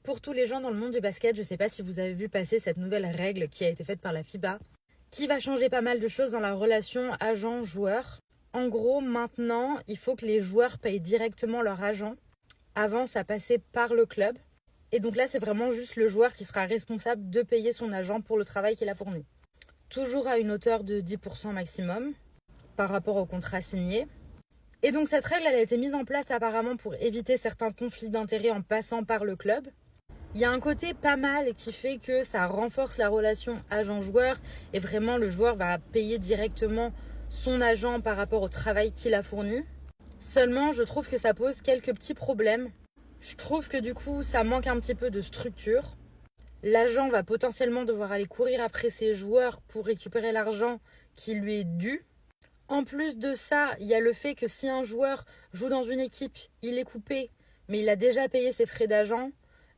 Pour tous les gens dans le monde du basket, je ne sais pas si vous avez vu passer cette nouvelle règle qui a été faite par la FIBA, qui va changer pas mal de choses dans la relation agent-joueur. En gros, maintenant, il faut que les joueurs payent directement leur agent. Avant, ça passait par le club. Et donc là, c'est vraiment juste le joueur qui sera responsable de payer son agent pour le travail qu'il a fourni. Toujours à une hauteur de 10% maximum par rapport au contrat signé. Et donc cette règle, elle a été mise en place apparemment pour éviter certains conflits d'intérêts en passant par le club. Il y a un côté pas mal qui fait que ça renforce la relation agent-joueur et vraiment le joueur va payer directement son agent par rapport au travail qu'il a fourni. Seulement, je trouve que ça pose quelques petits problèmes. Je trouve que du coup, ça manque un petit peu de structure. L'agent va potentiellement devoir aller courir après ses joueurs pour récupérer l'argent qui lui est dû. En plus de ça, il y a le fait que si un joueur joue dans une équipe, il est coupé, mais il a déjà payé ses frais d'agent.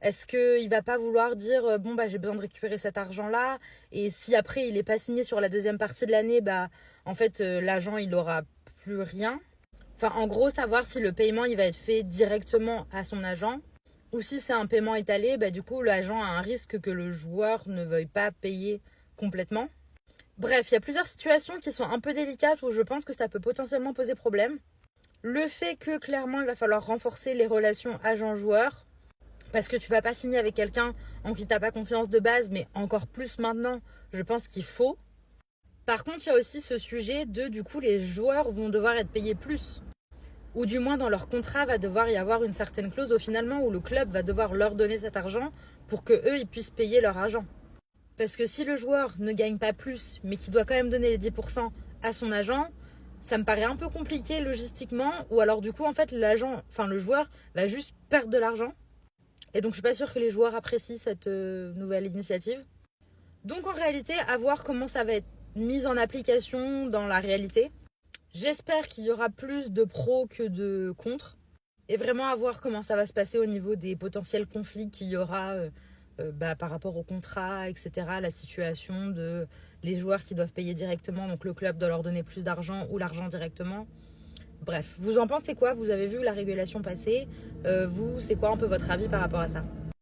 Est-ce qu'il ne va pas vouloir dire j'ai besoin de récupérer cet argent-là, et si après il n'est pas signé sur la deuxième partie de l'année, l'agent il n'aura plus rien. Enfin, en gros, savoir si le paiement il va être fait directement à son agent ou si c'est un paiement étalé, du coup l'agent a un risque que le joueur ne veuille pas payer complètement. Bref, il y a plusieurs situations qui sont un peu délicates où je pense que ça peut potentiellement poser problème. Le fait que clairement il va falloir renforcer les relations agent-joueur, parce que tu vas pas signer avec quelqu'un en qui tu n'as pas confiance de base, mais encore plus maintenant, je pense qu'il faut. Par contre, il y a aussi ce sujet de, du coup, les joueurs vont devoir être payés plus. Ou du moins, dans leur contrat, va devoir y avoir une certaine clause au finalement où le club va devoir leur donner cet argent pour qu'eux, ils puissent payer leur agent. Parce que si le joueur ne gagne pas plus, mais qu'il doit quand même donner les 10% à son agent, ça me paraît un peu compliqué logistiquement. Ou alors, du coup, en fait, le joueur va juste perdre de l'argent. Et donc, je suis pas sûre que les joueurs apprécient cette nouvelle initiative. Donc, en réalité, à voir comment ça va être mis en application dans la réalité. J'espère qu'il y aura plus de pros que de contre. Et vraiment à voir comment ça va se passer au niveau des potentiels conflits qu'il y aura par rapport au contrat, etc. La situation de les joueurs qui doivent payer directement, donc le club doit leur donner plus d'argent ou l'argent directement. Bref, vous en pensez quoi? Vous avez vu la régulation passer? Vous, c'est quoi un peu votre avis par rapport à ça?